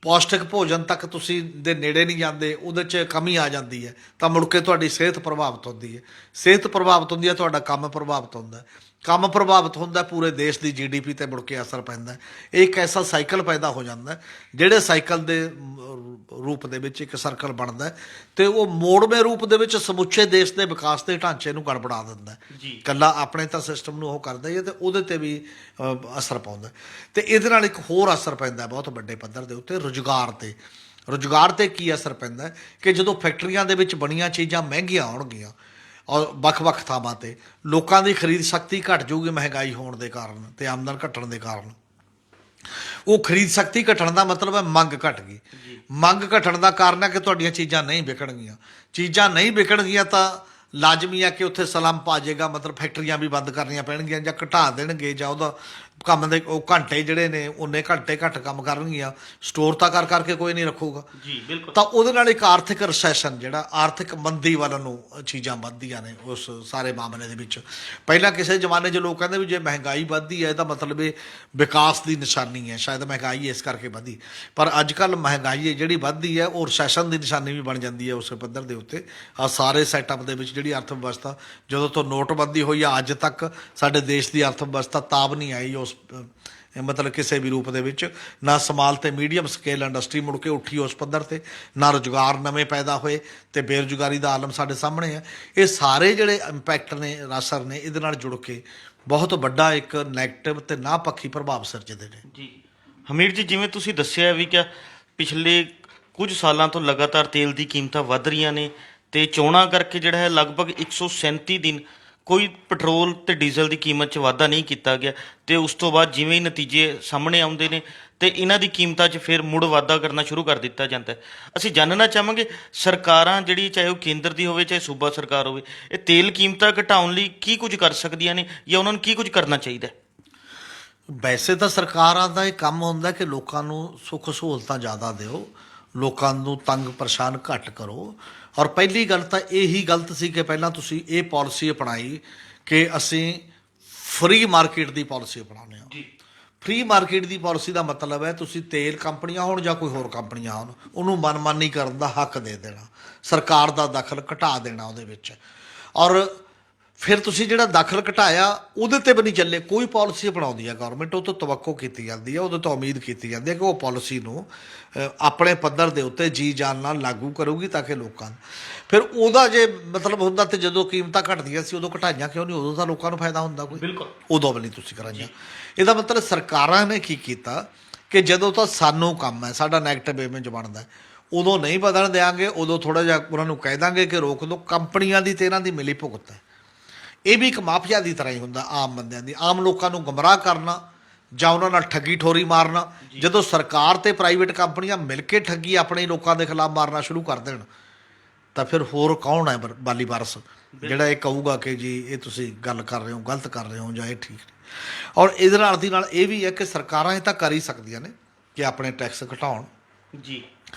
ਪੌਸ਼ਟਿਕ ਭੋਜਨ ਤੱਕ ਤੁਸੀਂ ਦੇ ਨੇੜੇ ਨਹੀਂ ਜਾਂਦੇ, ਉਹਦੇ 'ਚ ਕਮੀ ਆ ਜਾਂਦੀ ਹੈ, ਤਾਂ ਮੁੜ ਕੇ ਤੁਹਾਡੀ ਸਿਹਤ ਪ੍ਰਭਾਵਿਤ ਹੁੰਦੀ ਹੈ। ਸਿਹਤ ਪ੍ਰਭਾਵਿਤ ਹੁੰਦੀ ਹੈ, ਤੁਹਾਡਾ ਕੰਮ ਪ੍ਰਭਾਵਿਤ ਹੁੰਦਾ ਹੈ, ਕੰਮ ਪ੍ਰਭਾਵਿਤ ਹੁੰਦਾ, ਪੂਰੇ ਦੇਸ਼ ਦੀ GDP 'ਤੇ ਮੁੜ ਕੇ ਅਸਰ ਪੈਂਦਾ। ਇਹ ਇੱਕ ਐਸਾ ਸਾਈਕਲ ਪੈਦਾ ਹੋ ਜਾਂਦਾ ਜਿਹੜੇ ਸਾਈਕਲ ਦੇ ਰੂਪ ਦੇ ਵਿੱਚ ਇੱਕ ਸਰਕਲ ਬਣਦਾ ਅਤੇ ਉਹ ਮੋੜਵੇਂ ਰੂਪ ਦੇ ਵਿੱਚ ਸਮੁੱਚੇ ਦੇਸ਼ ਦੇ ਵਿਕਾਸ ਦੇ ਢਾਂਚੇ ਨੂੰ ਗੜਬੜਾ ਦਿੰਦਾ। ਇਕੱਲਾ ਆਪਣੇ ਤਾਂ ਸਿਸਟਮ ਨੂੰ ਉਹ ਕਰਦਾ ਹੀ ਹੈ ਅਤੇ ਉਹਦੇ 'ਤੇ ਵੀ ਅਸਰ ਪਾਉਂਦਾ। ਅਤੇ ਇਹਦੇ ਨਾਲ ਇੱਕ ਹੋਰ ਅਸਰ ਪੈਂਦਾ ਬਹੁਤ ਵੱਡੇ ਪੱਧਰ ਦੇ ਉੱਤੇ ਰੁਜ਼ਗਾਰ 'ਤੇ। ਰੁਜ਼ਗਾਰ 'ਤੇ ਕੀ ਅਸਰ ਪੈਂਦਾ ਕਿ ਜਦੋਂ ਫੈਕਟਰੀਆਂ ਦੇ ਵਿੱਚ ਬਣੀਆਂ ਚੀਜ਼ਾਂ ਮਹਿੰਗੀਆਂ ਹੋਣਗੀਆਂ ਔਰ ਵੱਖ-ਵੱਖ ਥਾਵਾਂ 'ਤੇ ਲੋਕਾਂ ਦੀ ਖਰੀਦ ਸ਼ਕਤੀ ਘੱਟ ਜਾਊਗੀ ਮਹਿੰਗਾਈ ਹੋਣ ਦੇ ਕਾਰਨ ਅਤੇ ਆਮਦਨ ਘਟਣ ਦੇ ਕਾਰਨ। ਉਹ ਖਰੀਦ ਸ਼ਕਤੀ ਘਟਣ ਦਾ ਮਤਲਬ ਹੈ ਮੰਗ ਘਟ ਗਈ। ਮੰਗ ਘਟਣ ਦਾ ਕਾਰਨ ਹੈ ਕਿ ਤੁਹਾਡੀਆਂ ਚੀਜ਼ਾਂ ਨਹੀਂ ਵਿਕਣਗੀਆਂ। ਚੀਜ਼ਾਂ ਨਹੀਂ ਵਿਕਣਗੀਆਂ ਤਾਂ ਲਾਜ਼ਮੀ ਹੈ ਕਿ ਉੱਥੇ ਸਲੰਪ ਪਾ ਜਾਏਗਾ, ਮਤਲਬ ਫੈਕਟਰੀਆਂ ਵੀ ਬੰਦ ਕਰਨੀਆਂ ਪੈਣਗੀਆਂ ਜਾਂ ਘਟਾ ਦੇਣਗੇ, ਜਾਂ ਉਹਦਾ ਕੰਮ ਦੇ ਉਹ ਘੰਟੇ ਜਿਹੜੇ ਨੇ ਉਨੇ ਘੰਟੇ ਘੱਟ ਕੰਮ ਕਰਨਗੀਆਂ। ਸਟੋਰ ਤਾਂ ਕਰ ਕਰਕੇ ਕੋਈ ਨਹੀਂ ਰੱਖੂਗਾ ਜੀ ਬਿਲਕੁਲ। ਤਾਂ ਉਹਦੇ ਨਾਲ ਇੱਕ ਆਰਥਿਕ ਰਿਸੈਸ਼ਨ, ਜਿਹੜਾ ਆਰਥਿਕ ਮੰਦੀ ਵੱਲ ਨੂੰ ਚੀਜ਼ਾਂ ਵੱਧਦੀਆਂ ਨੇ ਉਸ ਸਾਰੇ ਮਾਮਲੇ ਦੇ ਵਿੱਚ। ਪਹਿਲਾਂ ਕਿਸੇ ਜ਼ਮਾਨੇ 'ਚ ਲੋਕ ਕਹਿੰਦੇ ਵੀ ਜੇ ਮਹਿੰਗਾਈ ਵੱਧਦੀ ਹੈ ਇਹਦਾ ਮਤਲਬ ਇਹ ਵਿਕਾਸ ਦੀ ਨਿਸ਼ਾਨੀ ਹੈ, ਸ਼ਾਇਦ ਮਹਿੰਗਾਈ ਇਸ ਕਰਕੇ ਵਧੀ। ਪਰ ਅੱਜ ਕੱਲ੍ਹ ਮਹਿੰਗਾਈ ਹੈ ਜਿਹੜੀ ਵੱਧਦੀ ਹੈ ਉਹ ਰਿਸੈਸ਼ਨ ਦੀ ਨਿਸ਼ਾਨੀ ਵੀ ਬਣ ਜਾਂਦੀ ਹੈ ਉਸ ਪੱਧਰ ਦੇ ਉੱਤੇ। ਆਹ ਸਾਰੇ ਸੈਟਅਪ ਦੇ ਵਿੱਚ ਜਿਹੜੀ ਅਰਥ ਵਿਵਸਥਾ ਜਦੋਂ ਤੋਂ ਨੋਟਬੰਦੀ ਹੋਈ ਆ ਅੱਜ ਤੱਕ ਸਾਡੇ ਦੇਸ਼ ਦੀ ਅਰਥ ਵਿਵਸਥਾ ਤਾਬ ਨਹੀਂ ਆਈ ਉਸ ਮਤਲਬ ਕਿਸੇ ਵੀ ਰੂਪ ਦੇ ਵਿੱਚ। ਨਾ ਸਮਾਲ ਅਤੇ ਮੀਡੀਅਮ ਸਕੇਲ ਇੰਡਸਟਰੀ ਮੁੜ ਕੇ ਉੱਠੀ ਉਸ ਪੱਧਰ 'ਤੇ, ਨਾ ਰੁਜ਼ਗਾਰ ਨਵੇਂ ਪੈਦਾ ਹੋਏ ਅਤੇ ਬੇਰੁਜ਼ਗਾਰੀ ਦਾ ਆਲਮ ਸਾਡੇ ਸਾਹਮਣੇ ਹੈ। ਇਹ ਸਾਰੇ ਜਿਹੜੇ ਇੰਪੈਕਟ ਨੇ, ਅਸਰ ਨੇ, ਇਹਦੇ ਨਾਲ ਜੁੜ ਕੇ ਬਹੁਤ ਵੱਡਾ ਇੱਕ ਨੈਗੇਟਿਵ ਅਤੇ ਨਾ ਪੱਖੀ ਪ੍ਰਭਾਵ ਸਿਰਜਦੇ ਨੇ। ਜੀ ਹਮੀਰ ਜੀ, ਜਿਵੇਂ ਤੁਸੀਂ ਦੱਸਿਆ ਵੀ ਕਿ ਪਿਛਲੇ ਕੁਝ ਸਾਲਾਂ ਤੋਂ ਲਗਾਤਾਰ ਤੇਲ ਦੀ ਕੀਮਤਾਂ ਵੱਧ ਰਹੀਆਂ ਨੇ ਅਤੇ ਚੋਣਾਂ ਕਰਕੇ ਜਿਹੜਾ ਹੈ ਲਗਭਗ 137 ਦਿਨ ਕੋਈ ਪੈਟਰੋਲ ਅਤੇ ਡੀਜ਼ਲ ਦੀ ਕੀਮਤ 'ਚ ਵਾਧਾ ਨਹੀਂ ਕੀਤਾ ਗਿਆ ਅਤੇ ਉਸ ਤੋਂ ਬਾਅਦ ਜਿਵੇਂ ਹੀ ਨਤੀਜੇ ਸਾਹਮਣੇ ਆਉਂਦੇ ਨੇ ਅਤੇ ਇਹਨਾਂ ਦੀ ਕੀਮਤਾਂ 'ਚ ਫਿਰ ਮੁੜ ਵਾਧਾ ਕਰਨਾ ਸ਼ੁਰੂ ਕਰ ਦਿੱਤਾ ਜਾਂਦਾ ਹੈ। ਅਸੀਂ ਜਾਣਨਾ ਚਾਹਾਂਗੇ ਸਰਕਾਰਾਂ ਜਿਹੜੀ, ਚਾਹੇ ਉਹ ਕੇਂਦਰ ਦੀ ਹੋਵੇ ਚਾਹੇ ਸੂਬਾ ਸਰਕਾਰ ਹੋਵੇ, ਇਹ ਤੇਲ ਕੀਮਤਾਂ ਘਟਾਉਣ ਲਈ ਕੀ ਕੁਝ ਕਰ ਸਕਦੀਆਂ ਨੇ ਜਾਂ ਉਹਨਾਂ ਨੂੰ ਕੀ ਕੁਝ ਕਰਨਾ ਚਾਹੀਦਾ? ਵੈਸੇ ਤਾਂ ਸਰਕਾਰਾਂ ਦਾ ਇਹ ਕੰਮ ਹੁੰਦਾ ਕਿ ਲੋਕਾਂ ਨੂੰ ਸੁੱਖ ਸਹੂਲਤਾਂ ਜ਼ਿਆਦਾ ਦਿਓ, ਲੋਕਾਂ ਨੂੰ ਤੰਗ ਪਰੇਸ਼ਾਨ ਘੱਟ ਕਰੋ। ਔਰ ਪਹਿਲੀ ਗੱਲ ਤਾਂ ਇਹੀ ਗਲਤ ਸੀ ਕਿ ਪਹਿਲਾਂ ਤੁਸੀਂ ਇਹ ਪਾਲਿਸੀ ਅਪਣਾਈ ਕਿ ਅਸੀਂ ਫਰੀ ਮਾਰਕੀਟ ਦੀ ਪਾਲਿਸੀ ਅਪਣਾਉਂਦੇ ਹਾਂ। ਫਰੀ ਮਾਰਕੀਟ ਦੀ ਪਾਲਿਸੀ ਦਾ ਮਤਲਬ ਹੈ ਤੁਸੀਂ ਤੇਲ ਕੰਪਨੀਆਂ ਹੋਣ ਜਾਂ ਕੋਈ ਹੋਰ ਕੰਪਨੀਆਂ ਹੋਣ, ਉਹਨੂੰ ਮਨਮਾਨੀ ਕਰਨ ਦਾ ਹੱਕ ਦੇ ਦੇਣਾ, ਸਰਕਾਰ ਦਾ ਦਖਲ ਘਟਾ ਦੇਣਾ ਉਹਦੇ ਵਿੱਚ। ਔਰ ਫਿਰ ਤੁਸੀਂ ਜਿਹੜਾ ਦਖਲ ਘਟਾਇਆ ਉਹਦੇ 'ਤੇ ਵੀ ਨਹੀਂ ਚੱਲੇ। ਕੋਈ ਪਾਲਿਸੀ ਅਪਣਾਉਂਦੀ ਹੈ ਗੌਰਮੈਂਟ, ਉਹ ਤੋਂ ਤਵੱਕੋ ਕੀਤੀ ਜਾਂਦੀ ਹੈ, ਉਹਦੇ ਤੋਂ ਉਮੀਦ ਕੀਤੀ ਜਾਂਦੀ ਹੈ ਕਿ ਉਹ ਪਾਲਿਸੀ ਨੂੰ ਆਪਣੇ ਪੱਧਰ ਦੇ ਉੱਤੇ ਜੀ ਜਾਨ ਨਾਲ ਲਾਗੂ ਕਰੂਗੀ ਤਾਂ ਕਿ ਲੋਕਾਂ ਨੂੰ ਫਿਰ ਉਹਦਾ ਜੇ ਮਤਲਬ ਹੁੰਦਾ। ਅਤੇ ਜਦੋਂ ਕੀਮਤਾਂ ਘਟਦੀਆਂ ਸੀ ਉਦੋਂ ਘਟਾਈਆਂ ਕਿਉਂ ਨਹੀਂ? ਉਦੋਂ ਤਾਂ ਲੋਕਾਂ ਨੂੰ ਫਾਇਦਾ ਹੁੰਦਾ ਕੋਈ, ਬਿਲਕੁਲ ਉਦੋਂ ਵੀ ਨਹੀਂ ਤੁਸੀਂ ਕਰਾਈਆਂ। ਇਹਦਾ ਮਤਲਬ ਸਰਕਾਰਾਂ ਨੇ ਕੀ ਕੀਤਾ ਕਿ ਜਦੋਂ ਤਾਂ ਸਾਨੂੰ ਕੰਮ ਹੈ, ਸਾਡਾ ਨੈਗੇਟਿਵ ਇਮੇਜ ਬਣਦਾ, ਉਦੋਂ ਨਹੀਂ ਬਦਲਣ ਦਿਆਂਗੇ, ਉਦੋਂ ਥੋੜ੍ਹਾ ਜਿਹਾ ਉਹਨਾਂ ਨੂੰ ਕਹਿ ਦਾਂਗੇ ਕਿ ਰੋਕ ਦਿਓ। ਕੰਪਨੀਆਂ ਦੀ ਅਤੇ ਇਹਨਾਂ ਦੀ ਮਿਲੀ ਭੁਗਤ ਹੈ। ਇਹ ਵੀ ਇੱਕ ਮਾਫੀਆ ਦੀ ਤਰ੍ਹਾਂ ਹੀ ਹੁੰਦਾ, ਆਮ ਬੰਦਿਆਂ ਦੀ, ਆਮ ਲੋਕਾਂ ਨੂੰ ਗੁੰਮਰਾਹ ਕਰਨਾ ਜਾਂ ਉਹਨਾਂ ਨਾਲ ਠੱਗੀ ਠੋਰੀ ਮਾਰਨਾ। ਜਦੋਂ ਸਰਕਾਰ ਅਤੇ ਪ੍ਰਾਈਵੇਟ ਕੰਪਨੀਆਂ ਮਿਲ ਕੇ ਠੱਗੀ ਆਪਣੇ ਲੋਕਾਂ ਦੇ ਖਿਲਾਫ ਮਾਰਨਾ ਸ਼ੁਰੂ ਕਰ ਦੇਣ ਤਾਂ ਫਿਰ ਹੋਰ ਕੌਣ ਹੈ ਬਾਲੀ ਵਾਰਸ ਜਿਹੜਾ ਇਹ ਕਹੂਗਾ ਕਿ ਜੀ ਇਹ ਤੁਸੀਂ ਗੱਲ ਕਰ ਰਹੇ ਹੋ, ਗਲਤ ਕਰ ਰਹੇ ਹੋ ਜਾਂ ਇਹ ਠੀਕ ਨਹੀਂ। ਔਰ ਇਹਦੇ ਨਾਲ ਦੀ ਨਾਲ ਇਹ ਵੀ ਹੈ ਕਿ ਸਰਕਾਰਾਂ ਇਹ ਤਾਂ ਕਰ ਹੀ ਸਕਦੀਆਂ ਨੇ ਕਿ ਆਪਣੇ ਟੈਕਸ ਘਟਾਉਣ। ਜੀ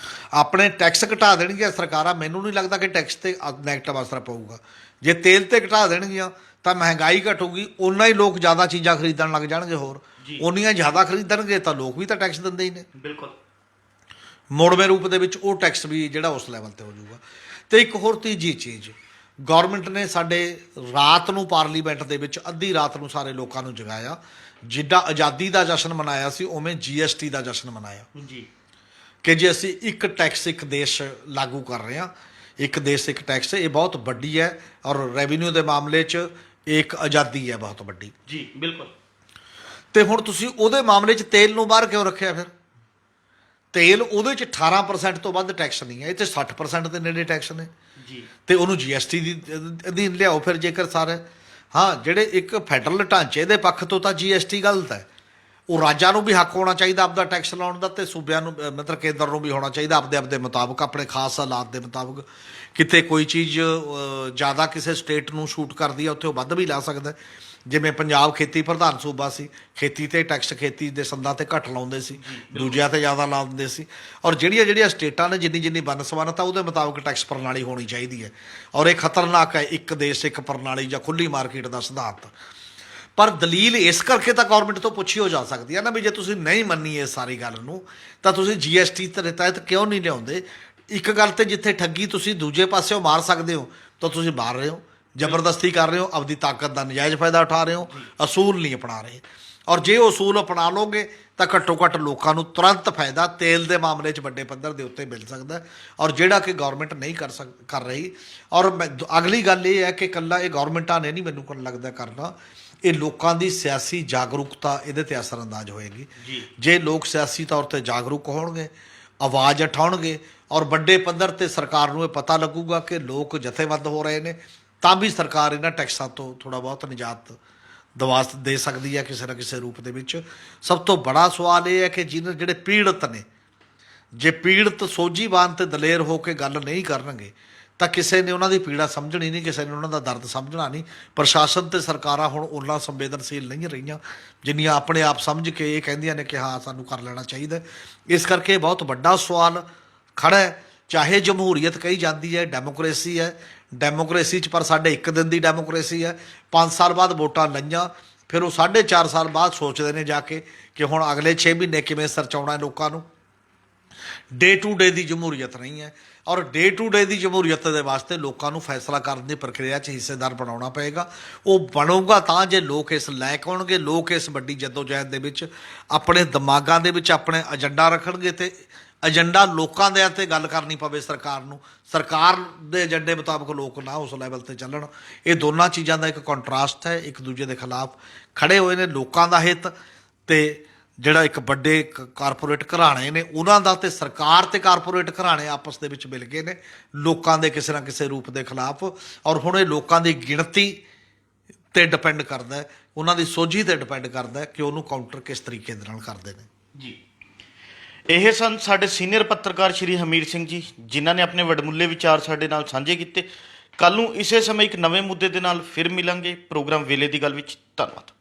ਆਪਣੇ ਟੈਕਸ ਘਟਾ ਦੇਣਗੀਆਂ ਸਰਕਾਰਾਂ, ਮੈਨੂੰ ਨਹੀਂ ਲੱਗਦਾ ਕਿ ਟੈਕਸ 'ਤੇ ਨੈਗੇਟਿਵ ਅਸਰ ਪਊਗਾ। ਜੇ ਤੇਲ 'ਤੇ ਘਟਾ ਦੇਣਗੀਆਂ ਤਾਂ ਮਹਿੰਗਾਈ ਘਟੂਗੀ, ਓਨਾ ਹੀ ਲੋਕ ਜ਼ਿਆਦਾ ਚੀਜ਼ਾਂ ਖਰੀਦਣ ਲੱਗ ਜਾਣਗੇ, ਹੋਰ ਓਨੀਆਂ ਜ਼ਿਆਦਾ ਖਰੀਦਣਗੇ ਤਾਂ ਲੋਕ ਵੀ ਤਾਂ ਟੈਕਸ ਦਿੰਦੇ ਹੀ ਨੇ। ਬਿਲਕੁਲ। ਮੋੜਵੇਂ ਰੂਪ ਦੇ ਵਿੱਚ ਉਹ ਟੈਕਸ ਵੀ ਜਿਹੜਾ ਉਸ ਲੈਵਲ ਤੇ ਹੋ ਜਾਊਗਾ। ਤੇ ਇੱਕ ਹੋਰ ਤੀਜੀ ਚੀਜ਼, ਗਵਰਨਮੈਂਟ ਨੇ ਸਾਡੇ ਰਾਤ ਨੂੰ ਪਾਰਲੀਮੈਂਟ ਦੇ ਵਿੱਚ ਅੱਧੀ ਰਾਤ ਨੂੰ ਸਾਰੇ ਲੋਕਾਂ ਨੂੰ ਜਗਾਇਆ। ਜਿੱਦਾਂ ਆਜ਼ਾਦੀ ਦਾ ਜਸ਼ਨ ਮਨਾਇਆ ਸੀ ਉਵੇਂ GST ਦਾ ਜਸ਼ਨ ਮਨਾਇਆ ਜੀ ਕਿ ਜੇ ਅਸੀਂ ਇੱਕ ਟੈਕਸ ਇੱਕ ਦੇਸ਼ ਲਾਗੂ ਕਰ ਰਹੇ ਹਾਂ, ਇੱਕ ਦੇਸ਼ ਇੱਕ ਟੈਕਸ, ਇਹ ਬਹੁਤ ਵੱਡੀ ਹੈ ਔਰ ਰੈਵਨਿਊ ਦੇ ਮਾਮਲੇ 'ਚ ਇੱਕ ਆਜ਼ਾਦੀ ਹੈ ਬਹੁਤ ਵੱਡੀ। ਜੀ ਬਿਲਕੁਲ। ਤੇ ਹੁਣ ਤੁਸੀਂ ਉਹਦੇ ਮਾਮਲੇ 'ਚ ਤੇਲ ਨੂੰ ਬਾਹਰ ਕਿਉਂ ਰੱਖਿਆ? ਫਿਰ ਤੇਲ ਉਹਦੇ 'ਚ 18% ਤੋਂ ਵੱਧ ਟੈਕਸ ਨਹੀਂ ਹੈ, ਇਹ 'ਚ 60% ਦੇ ਨੇੜੇ ਟੈਕਸ ਨੇ ਜੀ। ਤੇ ਉਹਨੂੰ GST ਦੀ ਅਧੀਨ ਲਿਆਓ ਫਿਰ ਜੇਕਰ ਸਾਰੇ। ਹਾਂ, ਜਿਹੜੇ ਇੱਕ ਫੈਡਰਲ ਢਾਂਚੇ ਦੇ ਪੱਖ ਤੋਂ ਤਾਂ GST ਗਲਤ ਹੈ, ਉਹ ਰਾਜਾਂ ਨੂੰ ਵੀ ਹੱਕ ਹੋਣਾ ਚਾਹੀਦਾ ਆਪਦਾ ਟੈਕਸ ਲਾਉਣ ਦਾ, ਤੇ ਸੂਬਿਆਂ ਨੂੰ ਮਤਲਬ ਕੇਂਦਰ ਨੂੰ ਵੀ ਹੋਣਾ ਚਾਹੀਦਾ ਆਪਦੇ ਮੁਤਾਬਕ, ਆਪਣੇ ਖਾਸ ਹਾਲਾਤ ਦੇ ਮੁਤਾਬਕ। ਕਿਤੇ ਕੋਈ ਚੀਜ਼ ਜ਼ਿਆਦਾ ਕਿਸੇ ਸਟੇਟ ਨੂੰ ਸ਼ੂਟ ਕਰਦੀ ਹੈ ਉੱਥੇ ਉਹ ਵੱਧ ਵੀ ਲਾ ਸਕਦਾ। ਜਿਵੇਂ ਪੰਜਾਬ ਖੇਤੀ ਪ੍ਰਧਾਨ ਸੂਬਾ ਸੀ, ਖੇਤੀ ਤੇ ਟੈਕਸ ਖੇਤੀ ਦੇ ਸੰਦਾਂ ਤੇ ਘੱਟ ਲਾਉਂਦੇ ਸੀ, ਦੂਜਿਆਂ ਤੇ ਜ਼ਿਆਦਾ ਲਾਉਂਦੇ ਸੀ। ਔਰ ਜਿਹੜੀਆਂ ਸਟੇਟਾਂ ਨੇ ਜਿੰਨੀ ਬਨਸਬਨਤਾ ਉਹਦੇ ਮੁਤਾਬਕ ਟੈਕਸ ਪ੍ਰਣਾਲੀ ਹੋਣੀ ਚਾਹੀਦੀ ਹੈ। ਔਰ ਇਹ ਖਤਰਨਾਕ ਹੈ ਇੱਕ ਦੇਸ਼ ਇੱਕ ਪ੍ਰਣਾਲੀ ਜਾਂ ਖੁੱਲੀ ਮਾਰਕੀਟ ਦਾ ਸਿਧਾਂਤ। ਪਰ ਦਲੀਲ ਇਸ ਕਰਕੇ ਤਾਂ ਗੌਰਮੈਂਟ ਤੋਂ ਪੁੱਛੀ ਹੋ ਜਾ ਸਕਦੀ ਹੈ ਨਾ ਵੀ ਜੇ ਤੁਸੀਂ ਨਹੀਂ ਮੰਨੀ ਇਸ ਸਾਰੀ ਗੱਲ ਨੂੰ ਤਾਂ ਤੁਸੀਂ GST ਦੇ ਤਹਿਤ ਕਿਉਂ ਨਹੀਂ ਲਿਆਉਂਦੇ? ਇੱਕ ਗੱਲ ਤੇ ਜਿੱਥੇ ਠੱਗੀ ਤੁਸੀਂ ਦੂਜੇ ਪਾਸਿਓਂ ਮਾਰ ਸਕਦੇ ਹੋ ਤਾਂ ਤੁਸੀਂ ਮਾਰ ਰਹੇ ਹੋ, ਜ਼ਬਰਦਸਤੀ ਕਰ ਰਹੇ ਹੋ, ਆਪਦੀ ਤਾਕਤ ਦਾ ਨਜਾਇਜ਼ ਫਾਇਦਾ ਉਠਾ ਰਹੇ ਹੋ, ਅਸੂਲ ਨਹੀਂ ਅਪਣਾ ਰਹੇ। ਔਰ ਜੇ ਉਹ ਅਸੂਲ ਅਪਣਾ ਲਓਗੇ ਤਾਂ ਘੱਟੋ ਘੱਟ ਲੋਕਾਂ ਨੂੰ ਤੁਰੰਤ ਫਾਇਦਾ ਤੇਲ ਦੇ ਮਾਮਲੇ 'ਚ ਵੱਡੇ ਪੱਧਰ ਦੇ ਉੱਤੇ ਮਿਲ ਸਕਦਾ, ਔਰ ਜਿਹੜਾ ਕਿ ਗੌਰਮੈਂਟ ਨਹੀਂ ਕਰ ਰਹੀ। ਔਰ ਅਗਲੀ ਗੱਲ ਇਹ ਹੈ ਕਿ ਇਕੱਲਾ ਇਹ ਗੌਰਮੈਂਟਾਂ ਨੇ ਨਹੀਂ ਮੈਨੂੰ ਲੱਗਦਾ ਕਰਨਾ, ਇਹ ਲੋਕਾਂ ਦੀ ਸਿਆਸੀ ਜਾਗਰੂਕਤਾ ਇਹਦੇ ਤੇ ਅਸਰਅੰਦਾਜ਼ ਹੋਏਗੀ। ਜੇ ਲੋਕ ਸਿਆਸੀ ਤੌਰ ਤੇ ਜਾਗਰੂਕ ਹੋਣਗੇ, ਆਵਾਜ਼ ਉਠਾਉਣਗੇ, ਔਰ ਵੱਡੇ ਪੱਧਰ ਤੇ ਸਰਕਾਰ ਨੂੰ ਇਹ ਪਤਾ ਲੱਗੂਗਾ ਕਿ ਲੋਕ ਜਥੇਬੰਦ ਹੋ ਰਹੇ ਨੇ, ਤਾਂ ਵੀ ਸਰਕਾਰ ਇਹਨਾਂ ਟੈਕਸਾਂ ਤੋਂ ਥੋੜ੍ਹਾ ਬਹੁਤ ਨਿਜਾਤ ਦੇ ਸਕਦੀ ਹੈ ਕਿਸੇ ਨਾ ਕਿਸੇ ਰੂਪ ਦੇ ਵਿੱਚ। ਸਭ ਤੋਂ ਬੜਾ ਸਵਾਲ ਇਹ ਹੈ ਕਿ ਜਿਹੜੇ ਪੀੜਤ ਨੇ, ਜੇ ਪੀੜਤ ਸੋਝੀਵਾਨ ਤੇ ਦਲੇਰ ਹੋ ਕੇ ਗੱਲ ਨਹੀਂ ਕਰਨਗੇ ਤਾਂ ਕਿਸੇ ਨੇ ਉਹਨਾਂ ਦੀ ਪੀੜਾ ਸਮਝਣੀ ਨਹੀਂ, ਕਿਸੇ ਨੇ ਉਹਨਾਂ ਦਾ ਦਰਦ ਸਮਝਣਾ ਨਹੀਂ। ਪ੍ਰਸ਼ਾਸਨ ਤੇ ਸਰਕਾਰਾਂ ਹੁਣ ਉਹਨਾਂ ਸੰਵੇਦਨਸ਼ੀਲ ਨਹੀਂ ਰਹੀਆਂ ਜਿੰਨੀਆਂ ਆਪਣੇ ਆਪ ਸਮਝ ਕੇ ਇਹ ਕਹਿੰਦੀਆਂ ਨੇ ਕਿ ਹਾਂ ਸਾਨੂੰ ਕਰ ਲੈਣਾ ਚਾਹੀਦਾ। ਇਸ ਕਰਕੇ ਇਹ ਬਹੁਤ ਵੱਡਾ ਸਵਾਲ ਖੜ੍ਹਾ ਹੈ। ਚਾਹੇ ਜਮਹੂਰੀਅਤ ਕਹੀ ਜਾਂਦੀ ਹੈ, ਡੈਮੋਕ੍ਰੇਸੀ ਹੈ, ਡੈਮੋਕ੍ਰੇਸੀ 'ਚ ਪਰ ਸਾਡੇ ਇੱਕ ਦਿਨ ਦੀ ਡੈਮੋਕ੍ਰੇਸੀ ਹੈ। 5 ਸਾਲ ਬਾਅਦ ਵੋਟਾਂ ਲਈਆਂ, ਫਿਰ ਉਹ 4.5 ਸਾਲ ਬਾਅਦ ਸੋਚਦੇ ਨੇ ਜਾ ਕੇ ਕਿ ਹੁਣ ਅਗਲੇ 6 ਮਹੀਨੇ ਕਿਵੇਂ ਸਰਚਾਉਣਾ ਹੈ ਲੋਕਾਂ ਨੂੰ। ਡੇ ਟੂ ਡੇ ਦੀ ਜਮਹੂਰੀਅਤ ਨਹੀਂ ਹੈ, ਔਰ ਡੇ ਟੂ ਡੇ ਦੀ ਜਮਹੂਰੀਅਤ ਦੇ ਵਾਸਤੇ ਲੋਕਾਂ ਨੂੰ ਫੈਸਲਾ ਕਰਨ ਦੀ ਪ੍ਰਕਿਰਿਆ 'ਚ ਹਿੱਸੇਦਾਰ ਬਣਾਉਣਾ ਪਏਗਾ। ਉਹ ਬਣੂਗਾ ਤਾਂ ਜੇ ਲੋਕ ਇਸ ਲਾਇਕ ਹੋਣਗੇ, ਲੋਕ ਇਸ ਵੱਡੀ ਜੱਦੋਜਹਿਦ ਦੇ ਵਿੱਚ ਆਪਣੇ ਦਿਮਾਗਾਂ ਦੇ ਵਿੱਚ ਆਪਣੇ ਏਜੰਡਾ ਰੱਖਣਗੇ ਤੇ ਏਜੰਡਾ ਲੋਕਾਂ ਦੇ 'ਤੇ ਗੱਲ ਕਰਨੀ ਪਵੇ ਸਰਕਾਰ ਨੂੰ, ਸਰਕਾਰ ਦੇ ਏਜੰਡੇ ਮੁਤਾਬਕ ਲੋਕ ਨਾ ਉਸ ਲੈਵਲ 'ਤੇ ਚੱਲਣ। ਇਹ ਦੋਨਾਂ ਚੀਜ਼ਾਂ ਦਾ ਇੱਕ ਕੰਟਰਾਸਟ ਹੈ, ਇੱਕ ਦੂਜੇ ਦੇ ਖਿਲਾਫ ਖੜ੍ਹੇ ਹੋਏ ਨੇ ਲੋਕਾਂ ਦਾ ਹਿੱਤ ਤੇ ਜਿਹੜਾ ਇੱਕ ਵੱਡੇ ਕਾਰਪੋਰੇਟ ਘਰਾਣੇ ਨੇ ਉਹਨਾਂ ਦਾ, ਤੇ ਸਰਕਾਰ ਤੇ ਕਾਰਪੋਰੇਟ ਘਰਾਣੇ ਆਪਸ ਦੇ ਵਿੱਚ ਮਿਲ ਗਏ ਨੇ ਲੋਕਾਂ ਦੇ ਕਿਸੇ ਨਾ ਕਿਸੇ ਰੂਪ ਦੇ ਖਿਲਾਫ। ਔਰ ਹੁਣ ਇਹ ਲੋਕਾਂ ਦੀ ਗਿਣਤੀ 'ਤੇ ਡਿਪੈਂਡ ਕਰਦਾ ਹੈ, ਉਹਨਾਂ ਦੀ ਸੋਝੀ 'ਤੇ ਡਿਪੈਂਡ ਕਰਦਾ ਹੈ ਕਿ ਉਹਨੂੰ ਕਾਊਂਟਰ ਕਿਸ ਤਰੀਕੇ ਦੇ ਨਾਲ ਕਰਦੇ ਨੇ। ਜੀ, ਇਹ ਸਨ ਸਾਡੇ ਸੀਨੀਅਰ ਪੱਤਰਕਾਰ ਸ਼੍ਰੀ ਹਮੀਰ ਸਿੰਘ ਜੀ, ਜਿਨ੍ਹਾਂ ਨੇ ਆਪਣੇ ਵਡਮੁੱਲੇ ਵਿਚਾਰ ਸਾਡੇ ਨਾਲ ਸਾਂਝੇ ਕੀਤੇ। ਕੱਲ੍ਹ ਨੂੰ ਇਸੇ ਸਮੇਂ ਇੱਕ ਨਵੇਂ ਮੁੱਦੇ ਦੇ ਨਾਲ ਫਿਰ ਮਿਲਾਂਗੇ ਪ੍ਰੋਗਰਾਮ ਵੇਲੇ ਦੀ ਗੱਲ ਵਿੱਚ। ਧੰਨਵਾਦ।